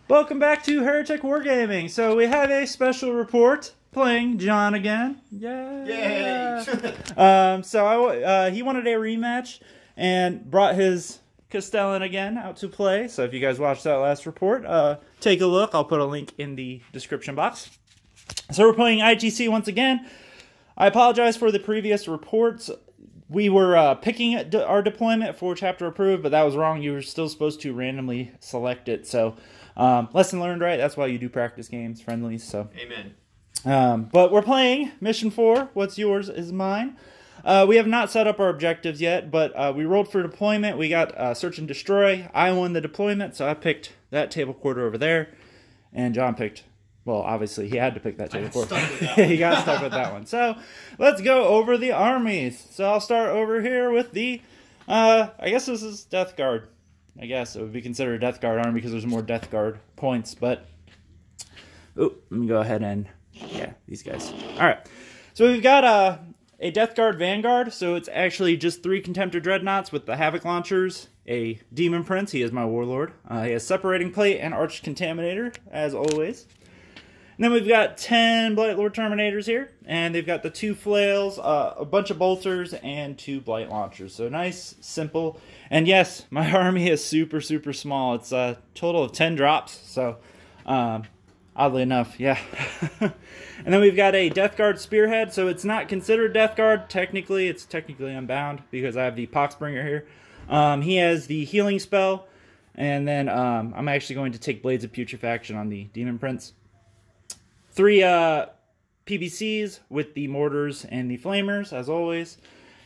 Welcome back to Heretic Wargaming. So we have a special report playing John again. Yay! He wanted a rematch and brought his Castellan again out to play. So if you guys watched that last report, take a look. I'll put a link in the description box. So we're playing ITC once again. I apologize for the previous reports. We were picking our deployment for chapter approved, but that was wrong. You were still supposed to randomly select it. So lesson learned, right? That's why you do practice games, friendlies. So amen. But we're playing mission 4. What's yours is mine. We have not set up our objectives yet, but we rolled for deployment. We got search and destroy. I won the deployment, so I picked that table quarter over there, and John picked. Well, obviously, he had to pick that table quarter. He got stuck with that one. So let's go over the armies. So I'll start over here with the. I guess this is Death Guard. I guess it would be considered a Death Guard army because there's more Death Guard points. But let me go ahead and these guys. All right. So we've got a Death Guard Vanguard. So it's actually just 3 Contemptor Dreadnoughts with the Havoc launchers. A Demon Prince. He is my Warlord. He has Separating Plate and Arch Contaminator as always. And then we've got 10 Blight Lord Terminators here, and they've got the 2 flails, a bunch of bolters, and 2 Blight launchers. So nice, simple. And yes, my army is super, super small. It's a total of 10 drops, so oddly enough, yeah. And then we've got a Death Guard Spearhead, so it's not considered Death Guard technically. It's technically unbound because I have the Poxbringer here. He has the healing spell, and then I'm actually going to take Blades of Putrefaction on the Demon Prince. 3 PBCs with the mortars and the flamers, as always,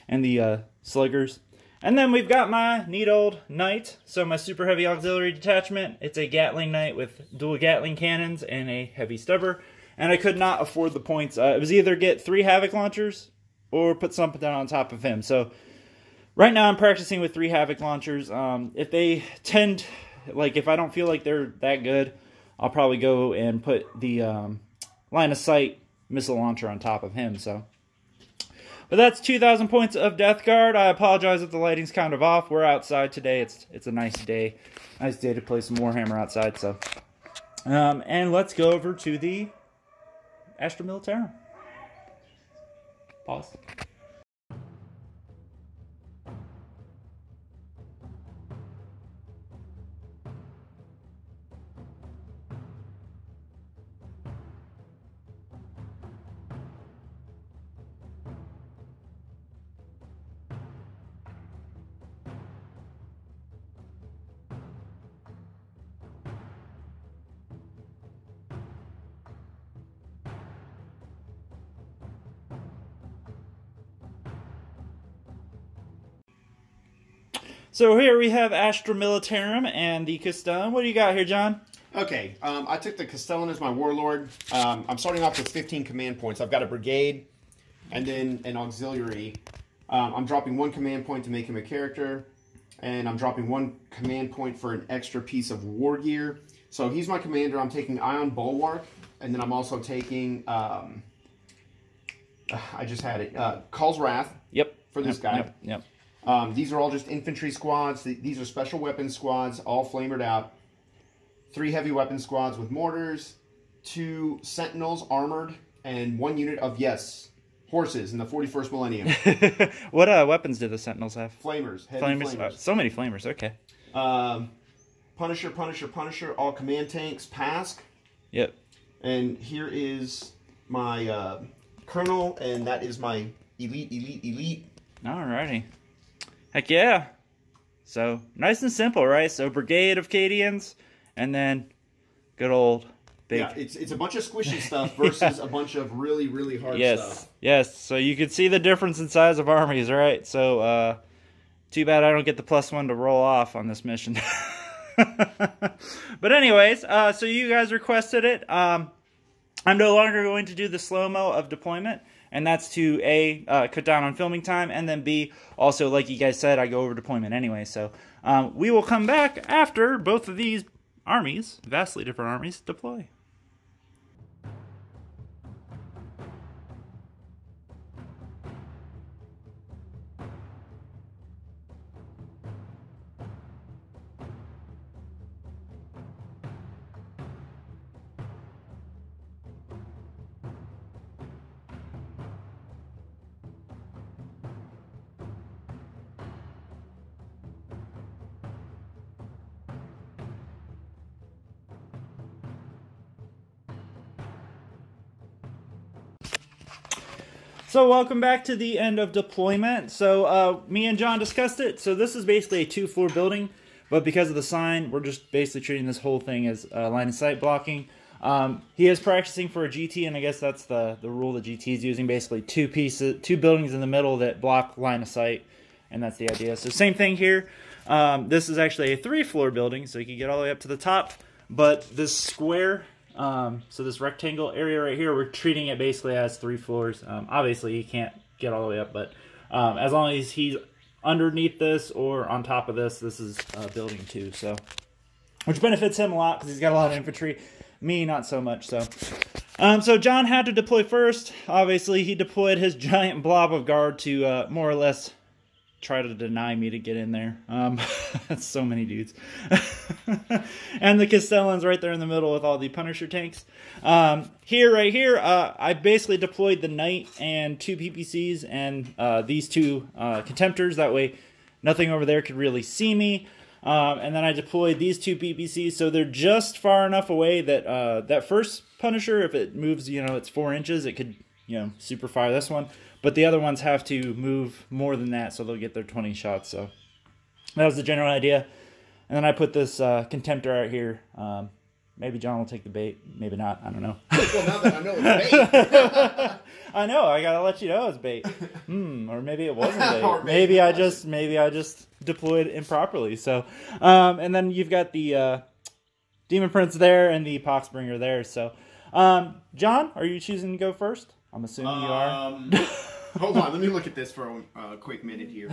and the sluggers. And then we've got my neat old knight, so my super heavy auxiliary detachment. It's a Gatling knight with dual Gatling cannons and a heavy stubber. And I could not afford the points. It was either get 3 Havoc launchers or put something down on top of him. So right now I'm practicing with 3 Havoc launchers. If they tend, like if I don't feel like they're that good, I'll probably go and put the line of sight missile launcher on top of him. So, but that's 2,000 points of Death Guard. I apologize if the lighting's kind of off. We're outside today. It's a nice day to play some Warhammer outside. So, and let's go over to the Astra Millitarum. Pause. So here we have Astra Millitarum and the Castellan. What do you got here, John? Okay, I took the Castellan as my Warlord. I'm starting off with 15 command points. I've got a brigade and then an auxiliary. I'm dropping 1 command point to make him a character, and I'm dropping 1 command point for an extra piece of war gear. So he's my commander. I'm taking Ion Bulwark, and then I'm also taking, I just had it, Call's Wrath. Yep. For this guy. Yep. These are all just infantry squads. These are special weapons squads, all flamered out. 3 heavy weapon squads with mortars, 2 sentinels armored, and 1 unit of, horses in the 41st millennium. What weapons do the sentinels have? Flamers. Heavy flamers. So many flamers, okay. Punisher, all command tanks, Pask. Yep. And here is my colonel, and that is my elite. Alrighty. Heck yeah. So, nice and simple, right? So, brigade of Cadians, and then good old big... Yeah, it's a bunch of squishy stuff versus a bunch of really, really hard stuff. Yes, so you can see the difference in size of armies, right? So, too bad I don't get the +1 to roll off on this mission. But anyways, so you guys requested it. I'm no longer going to do the slow-mo of deployment. And that's to A, cut down on filming time, and then B, also, like you guys said, I go over deployment anyway. So we will come back after both of these armies, vastly different armies, deploy. So welcome back to the end of deployment. So me and John discussed it. So this is basically a 2-floor building, but because of the sign, we're just basically treating this whole thing as line of sight blocking. He is practicing for a GT, and I guess that's the rule that GT is using. Basically, two buildings in the middle that block line of sight, and that's the idea. So same thing here. This is actually a 3-floor building, so you can get all the way up to the top. But this square, so this rectangle area right here, we're treating it basically as 3 floors. Obviously, he can't get all the way up, but as long as he's underneath this or on top of this, this is building 2. So, which benefits him a lot because he's got a lot of infantry. Me, not so much. So, so John had to deploy first. Obviously, he deployed his giant blob of guard to more or less try to deny me to get in there. That's so many dudes. And the Castellan's right there in the middle with all the Punisher tanks. Right here, I basically deployed the Knight and 2 PPCs and these 2 Contemptors. That way, nothing over there could really see me. And then I deployed these 2 PPCs, so they're just far enough away that that first Punisher, if it moves, it's 4 inches, it could, super fire this one. But the other ones have to move more than that, so they'll get their 20 shots. So that was the general idea. And then I put this Contemptor out here. Maybe John will take the bait. Maybe not. I don't know. Well, now that I know it's bait. I know. I gotta let you know it's bait. Or maybe it wasn't bait. maybe I just deployed improperly. So, and then you've got the Demon Prince there and the Poxbringer there. So, John, are you choosing to go first? I'm assuming you are. Hold on, let me look at this for a quick minute here.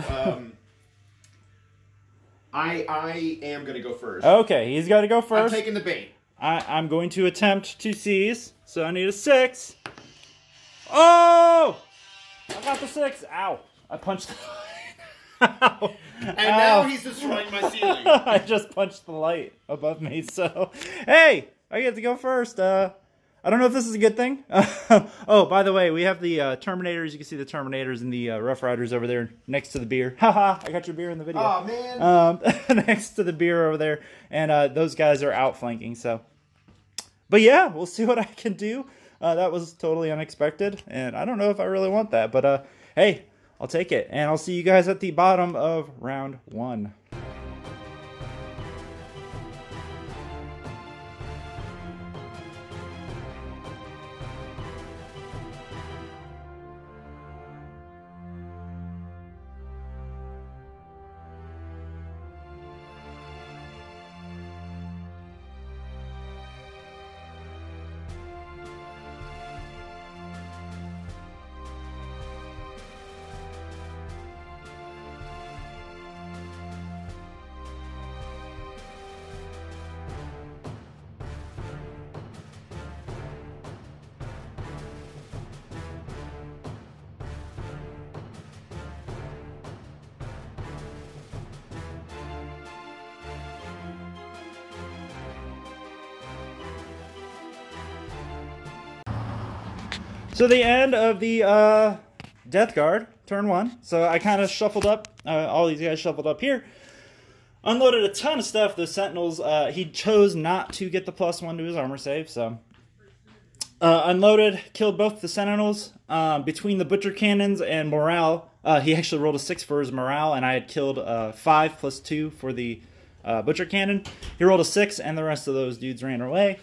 I am going to go first. Okay, he's got to go first. I'm taking the bait. I'm going to attempt to seize, so I need a 6. Oh! I got the 6. Ow. I punched the light. Ow. And now he's destroying my ceiling. I just punched the light above me, so... Hey! I get to go first. I don't know if this is a good thing. Oh, by the way, we have the Terminators. You can see the Terminators and the Rough Riders over there next to the beer. Haha, I got your beer in the video. Oh, man. Next to the beer over there. And those guys are outflanking, so. But yeah, we'll see what I can do. That was totally unexpected, and I don't know if I really want that. But hey, I'll take it. And I'll see you guys at the bottom of round 1. So the end of the Death Guard, turn 1. So I kind of shuffled up, all these guys shuffled up here. Unloaded a ton of stuff. The Sentinels, he chose not to get the +1 to his armor save, so. Unloaded, killed both the Sentinels. Between the Butcher Cannons and Morale, he actually rolled a 6 for his Morale, and I had killed 5 + 2 for the Butcher Cannon. He rolled a 6, and the rest of those dudes ran away.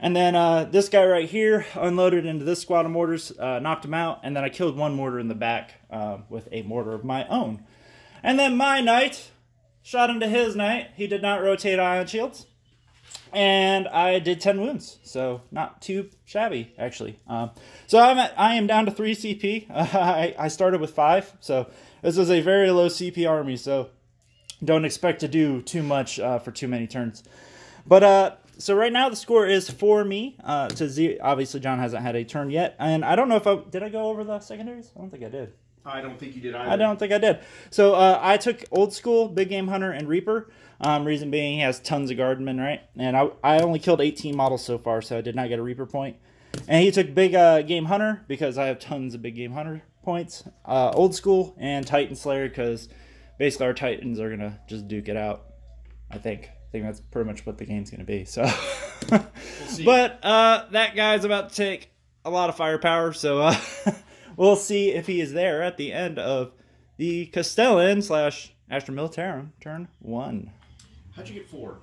And then this guy right here unloaded into this squad of mortars, knocked him out, and then I killed 1 mortar in the back with a mortar of my own. And then my Knight shot into his Knight. He did not rotate ion shields. And I did 10 wounds, so not too shabby, actually. So I am down to 3 CP. I started with 5, so this is a very low CP army, so don't expect to do too much for too many turns. But so right now the score is for me to 0. Obviously, John hasn't had a turn yet, and I don't know if did I go over the secondaries? I don't think I did. I don't think you did either. I don't think I did. So I took Old School, Big Game Hunter, and Reaper. Reason being he has tons of guardmen, right? And I only killed 18 models so far, so I did not get a Reaper point. And he took Big Game Hunter because I have tons of Big Game Hunter points. Old School and Titan Slayer because basically our Titans are going to just duke it out, I think. I think that's pretty much what the game's going to be. So, we'll see. But that guy's about to take a lot of firepower, so we'll see if he is there at the end of the Castellan / Astra Millitarum turn 1. How'd you get 4?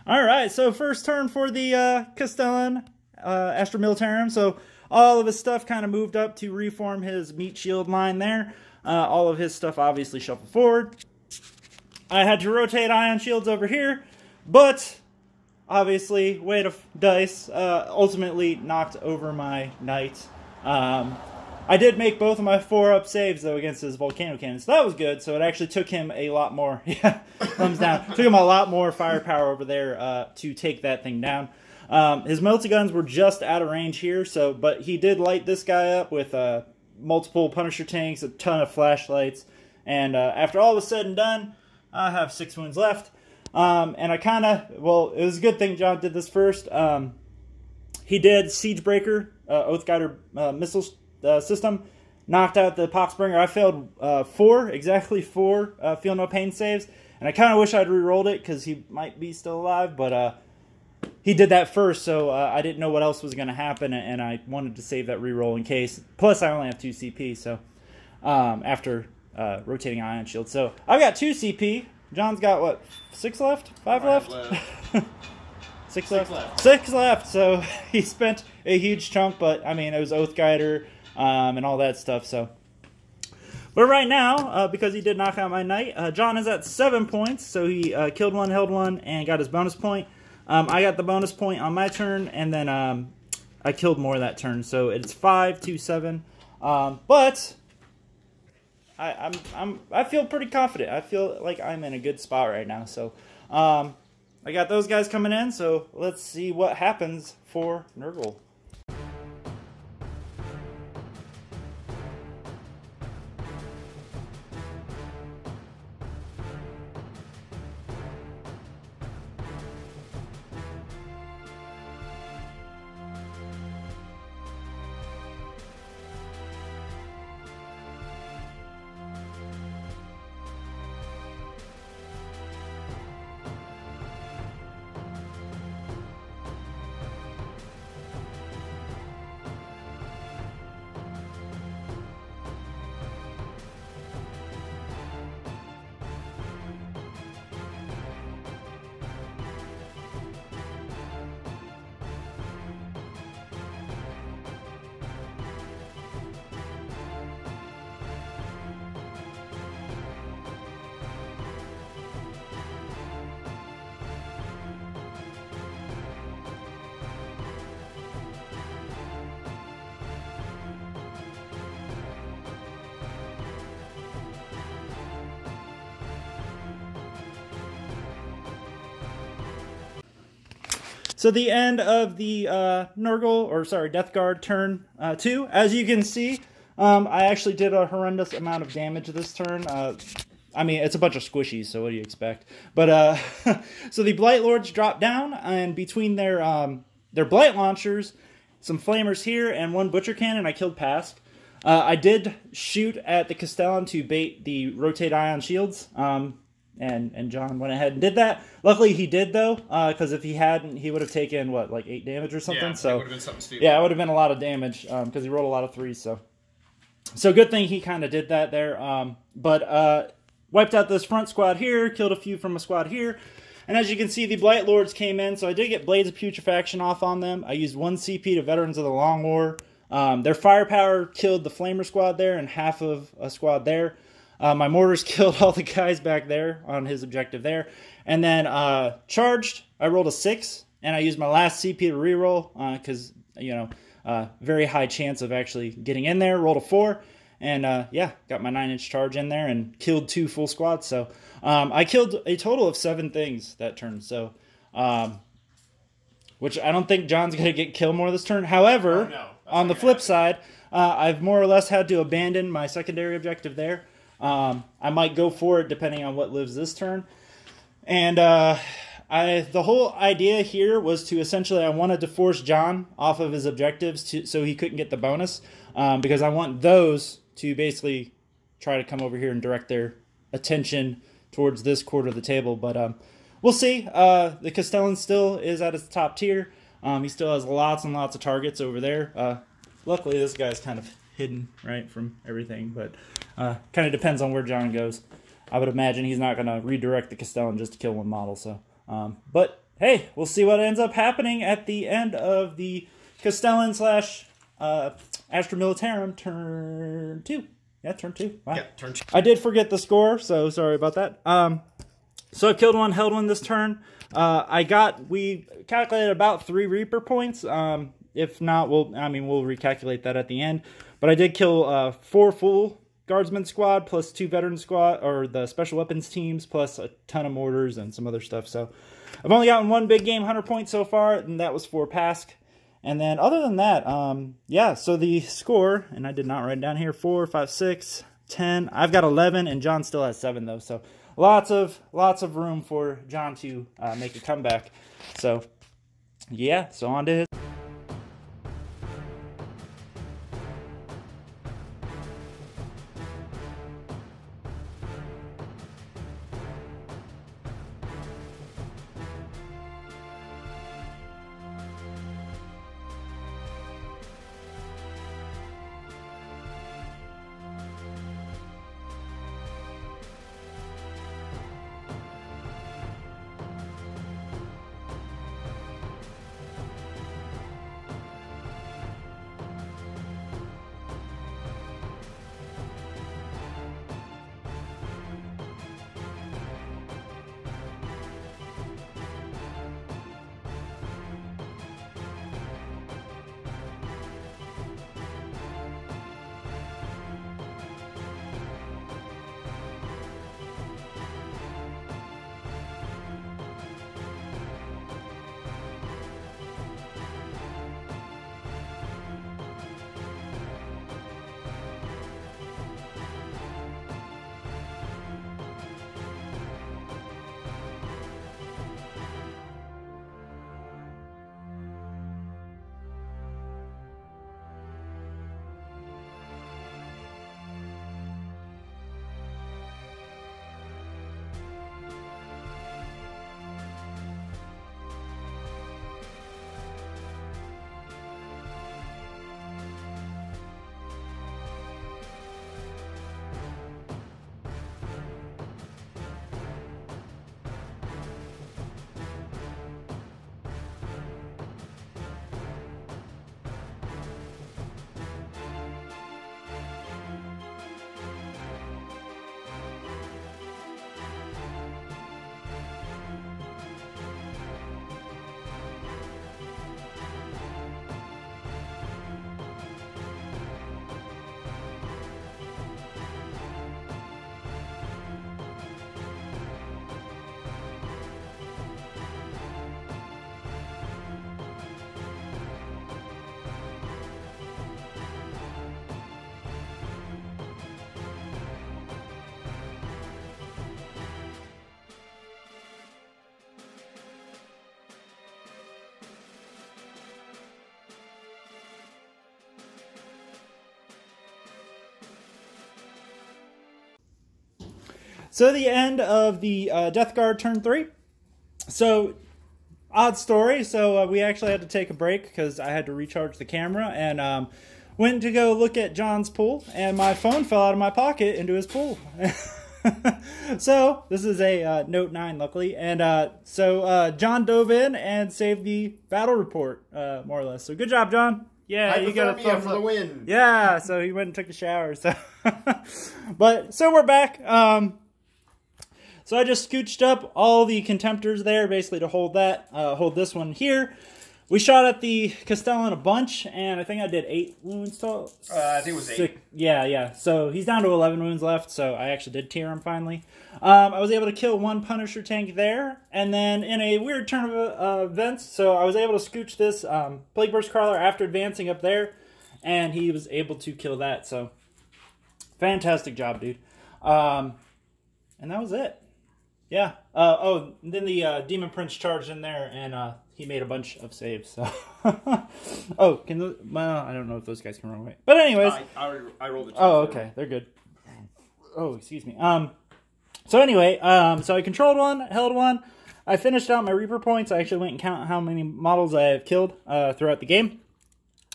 All right, so first turn for the Castellan Astra Millitarum. So all of his stuff kind of moved up to reform his meat shield line there. All of his stuff obviously shuffled forward. I had to rotate ion shields over here, but obviously weight of dice ultimately knocked over my knight. I did make both of my 4-up saves, though, against his volcano cannon, so that was good. So it actually took him a lot more, yeah, thumbs down, took him a lot more firepower over there to take that thing down. His multi-guns were just out of range here, so but he did light this guy up with multiple Punisher tanks, a ton of flashlights, and after all was said and done, I have 6 wounds left. And I kind of, well, it was a good thing John did this first. He did Siegebreaker, Oathguider missile system, knocked out the Poxbringer. I failed exactly four Feel No Pain saves, and I kind of wish I'd re-rolled it because he might be still alive, but he did that first, so I didn't know what else was going to happen, and I wanted to save that re-roll in case. Plus, I only have 2 CP, so after rotating Ion Shield. So I've got 2 CP. John's got, what, 6 left? 5 left? 6 left. 6 left. So he spent a huge chunk, but I mean, it was Oathguider and all that stuff. So, but right now, because he did knock out my knight, John is at 7 points. So he killed one, held one, and got his bonus point. I got the bonus point on my turn, and then I killed more that turn. So it's 5-7. But I feel pretty confident. I feel like I'm in a good spot right now. So I got those guys coming in, so let's see what happens for Nurgle. So the end of the Death Guard turn 2. As you can see, I actually did a horrendous amount of damage this turn. I mean, it's a bunch of squishies, so what do you expect? But so the Blight Lords dropped down, and between their Blight Launchers, some Flamers here, and 1 Butcher Cannon, I killed Pask. I did shoot at the Castellan to bait the Rotate Ion Shields. And John went ahead and did that. Luckily, he did, though, because if he hadn't, he would have taken, what, like 8 damage or something? Yeah, so, it would have been something stupid. Yeah, it would have been a lot of damage, because he rolled a lot of 3s, so. So good thing he kind of did that there. But wiped out this front squad here, killed a few from a squad here. And as you can see, the Blight Lords came in, so I did get Blades of Putrefaction off on them. I used 1 CP to Veterans of the Long War. Their firepower killed the Flamer squad there and half of a squad there. My mortars killed all the guys back there on his objective there. And then charged, I rolled a 6, and I used my last CP to reroll because, you know, very high chance of actually getting in there. Rolled a 4, and yeah, got my 9-inch charge in there and killed 2 full squads. So I killed a total of 7 things that turn. So, which I don't think John's going to get kill more this turn. However, on the flip side, I've more or less had to abandon my secondary objective there. I might go for it depending on what lives this turn. And the whole idea here was to essentially, I wanted to force John off of his objectives so he couldn't get the bonus. Because I want those to basically try to come over here and direct their attention towards this quarter of the table. But we'll see. The Castellan still is at its top tier. He still has lots and lots of targets over there. Luckily, this guy's kind of hidden, right, from everything. But kind of depends on where John goes. I would imagine he's not going to redirect the Castellan just to kill one model. So, but hey, we'll see what ends up happening at the end of the Castellan / Astra Millitarum turn 2. Yeah, turn 2. Wow. Yeah, turn 2. I did forget the score, so sorry about that. So I killed 1, held 1 this turn. We calculated about 3 Reaper points. If not, we'll recalculate that at the end. But I did kill 4 full Guardsman squad plus 2 veteran squad, or the special weapons teams, plus a ton of mortars and some other stuff. So I've only gotten 1 big game 100 points so far, and that was for Pask. And then other than that, yeah, so the score, and I did not write it down here, 4, 5, 6, 10. I've got 11, and John still has 7, though. So lots of room for John to make a comeback. So, yeah, so on to his... So the end of the Death Guard turn 3. So, odd story. So we actually had to take a break because I had to recharge the camera. And went to go look at John's pool, and my phone fell out of my pocket into his pool. So this is a Note 9, luckily, and so John dove in and saved the battle report, more or less. So good job, John. Yeah, you got a thumbs for the win. Yeah, so he went and took a shower. So, but so we're back. So I just scooched up all the contemptors there, basically to hold that, hold this one here. We shot at the Castellan a bunch, and I think I did 8 wounds total. I think it was 8. Yeah. So he's down to 11 wounds left, so I actually did tear him finally. I was able to kill 1 Punisher tank there, and then in a weird turn of events, so I was able to scooch this Plague Burst Crawler after advancing up there, and he was able to kill that, so fantastic job, dude. And that was it. Yeah. Oh, then the Demon Prince charged in there, and he made a bunch of saves. So. Oh, well, I don't know if those guys can run away. But anyways. I rolled the 2. Oh, okay. They're good. Oh, excuse me. So anyway, so I controlled one, held one. I finished out my Reaper points. I actually went and counted how many models I have killed throughout the game.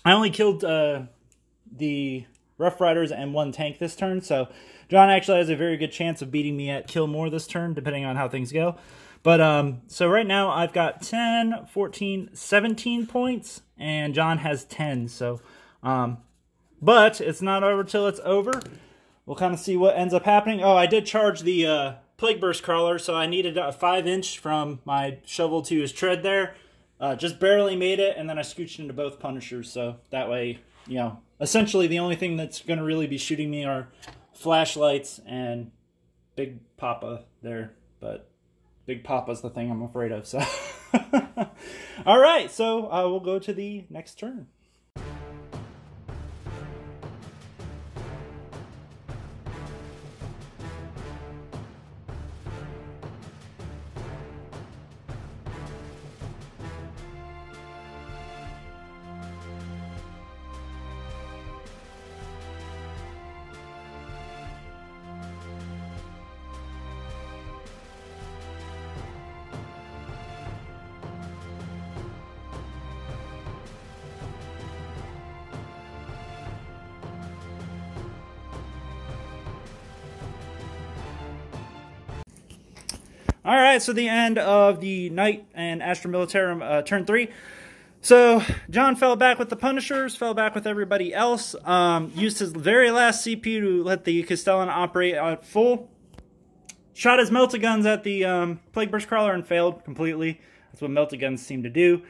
I only killed the Rough Riders and 1 tank this turn, so John actually has a very good chance of beating me at kill more this turn, depending on how things go. But, so right now I've got 10, 14, 17 points, and John has 10, so, but it's not over till it's over. We'll kind of see what ends up happening. Oh, I did charge the, Plague Burst Crawler, so I needed a 5-inch from my shovel to his tread there. Just barely made it, and then I scooched into both Punishers, so that way, you know, essentially the only thing that's going to really be shooting me are flashlights and Big Papa there, but Big Papa's the thing I'm afraid of, so. All right, so we'll go to the next turn. All right, so the end of the Knight and Astra Millitarum turn 3. So John fell back with the Punishers, fell back with everybody else, used his very last CPU to let the Castellan operate at full. Shot his melta-guns at the Plague Burst Crawler and failed completely. That's what melta-guns seem to do.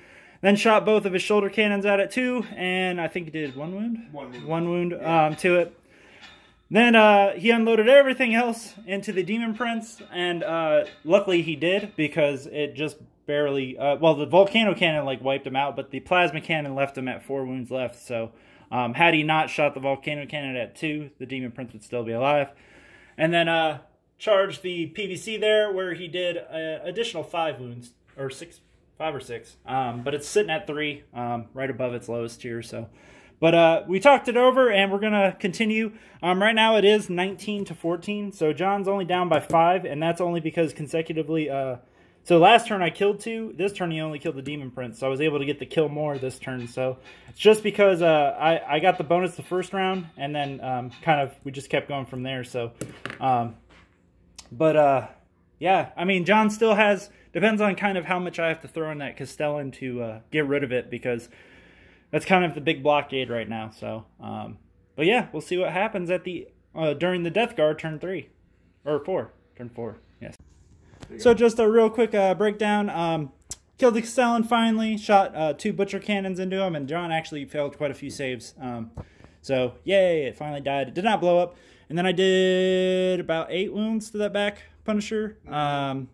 Then shot both of his shoulder cannons at it too, and I think he did 1 wound? 1 wound. 1 wound Yeah. to it. Then he unloaded everything else into the Demon Prince, and luckily he did, because it just barely... well, the Volcano Cannon like wiped him out, but the Plasma Cannon left him at 4 wounds left, so had he not shot the Volcano Cannon at 2, the Demon Prince would still be alive. And then charged the PVC there, where he did additional 5 wounds, or 6, 5 or 6, but it's sitting at 3, right above its lowest tier, so... But we talked it over, and we're going to continue. Right now it is 19-14, so John's only down by 5, and that's only because consecutively... so last turn I killed 2, this turn he only killed the Demon Prince, so I was able to get the kill more this turn. So it's just because I got the bonus the first round, and then kind of we just kept going from there. So, yeah, I mean, John still has... Depends on kind of how much I have to throw in that Castellan to get rid of it, because... That's kind of the big blockade right now. So, but yeah, we'll see what happens at the during the Death Guard turn 3 or 4, turn 4. Yes. So just a real quick breakdown. Killed the Castellan finally. Shot 2 Butcher Cannons into him, and John actually failed quite a few saves. So yay! It finally died. It did not blow up. And then I did about 8 wounds to that back Punisher. And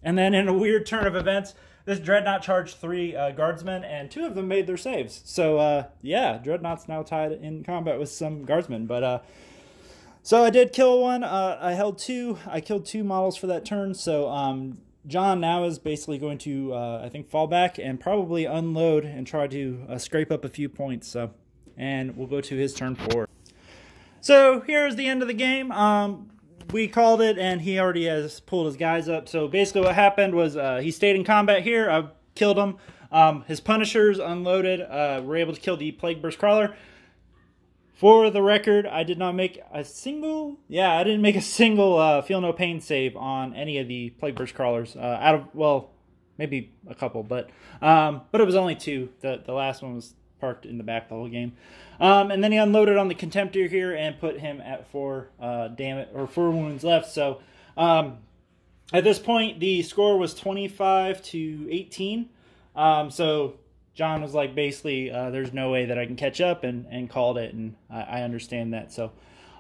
then in a weird turn of events, this Dreadnought charged 3 guardsmen, and 2 of them made their saves. So, yeah, Dreadnought's now tied in combat with some guardsmen. But, so I did kill 1. I held 2. I killed 2 models for that turn. So, John now is basically going to, I think, fall back and probably unload and try to scrape up a few points. So, and we'll go to his turn 4. So, here's the end of the game. We called it, and he already has pulled his guys up. So basically what happened was he stayed in combat here. I killed him. His Punishers unloaded. Were able to kill the Plague Burst Crawler. For the record, I did not make a single... Yeah, I didn't make a single Feel No Pain save on any of the Plague Burst Crawlers. Out of, well, maybe a couple, but it was only 2. The last one was parked in the back the whole game. And then he unloaded on the Contemptor here and put him at 4 damage, or 4 wounds left. So at this point, the score was 25-18. So John was like, basically, there's no way that I can catch up, and called it, and I understand that. So,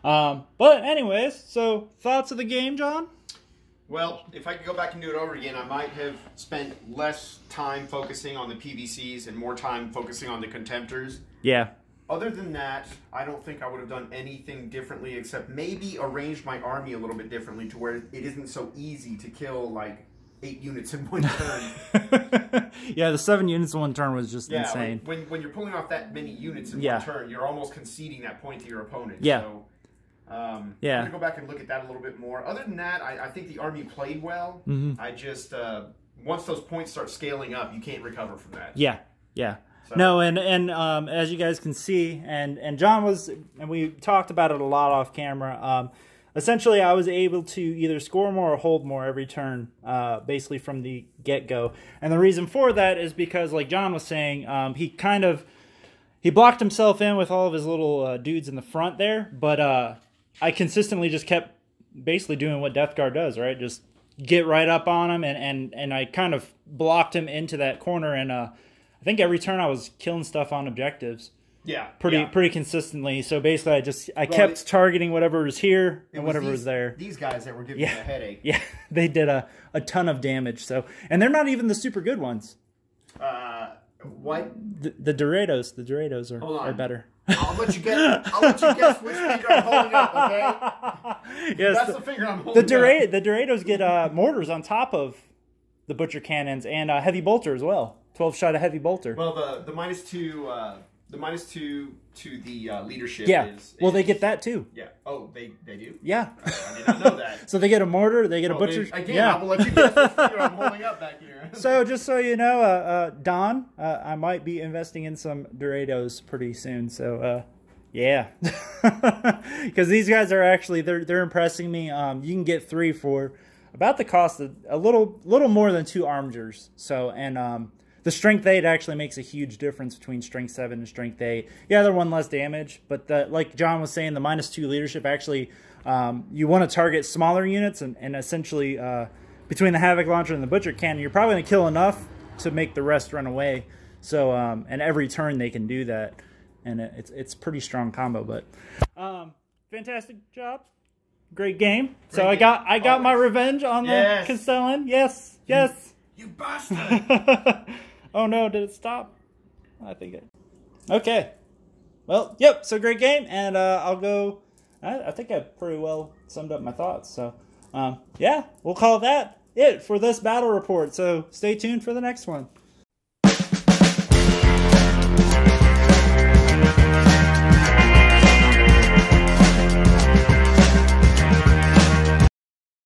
but anyways, so thoughts of the game, John? Well, if I could go back and do it over again, I might have spent less time focusing on the PVCs and more time focusing on the Contemptors. Yeah. Other than that, I don't think I would have done anything differently, except maybe arranged my army a little bit differently to where it isn't so easy to kill, like, 8 units in one turn. Yeah, the 7 units in one turn was just insane. When you're pulling off that many units in one turn, you're almost conceding that point to your opponent. Yeah. So, I'm going to go back and look at that a little bit more. Other than that, I think the army played well. I just, once those points start scaling up, you can't recover from that. Yeah, yeah. So. No, and as you guys can see, and John was, and we talked about it a lot off camera, essentially, I was able to either score more or hold more every turn, basically from the get-go. And the reason for that is because, like John was saying, he blocked himself in with all of his little dudes in the front there. But I consistently just kept basically doing what Death Guard does, right? Just get right up on him, and I kind of blocked him into that corner. And I think every turn I was killing stuff on objectives. Yeah, pretty consistently. So basically, I kept targeting whatever was here and whatever was there. These guys that were giving me a headache. Yeah, they did a ton of damage. So, and they're not even the super good ones. What? The Dorados are better. I'll let you guess which finger I'm holding up. Okay. Yes, that's the finger I'm holding up. The Dorados get mortars on top of the butcher cannons and heavy bolter as well. 12-shot of heavy bolter. Well, the -2. The -2 to the leadership is... Well, they get that too. Yeah. Oh, they do? Yeah. I did not know that. So they get a mortar, they get a butcher... I will let you guess which finger I'm holding up back here. So just so you know, Don, I might be investing in some Dorados pretty soon. So, yeah. Because these guys are actually... They're impressing me. You can get 3 for about the cost of a little more than 2 armigers. So, and... the Strength 8 actually makes a huge difference between Strength 7 and Strength 8. Yeah, they're 1 less damage, but like John was saying, the -2 leadership actually, you want to target smaller units, and essentially between the Havoc Launcher and the Butcher Cannon, you're probably going to kill enough to make the rest run away. So, and every turn they can do that, and it's a pretty strong combo. But fantastic job, great game. So I got my revenge on the Castellan. Yes. You bastard! Oh no, did it stop? I think it... Okay. Well, yep, so great game, and I'll go... I think I pretty well summed up my thoughts, so... yeah, we'll call that it for this battle report, so stay tuned for the next one.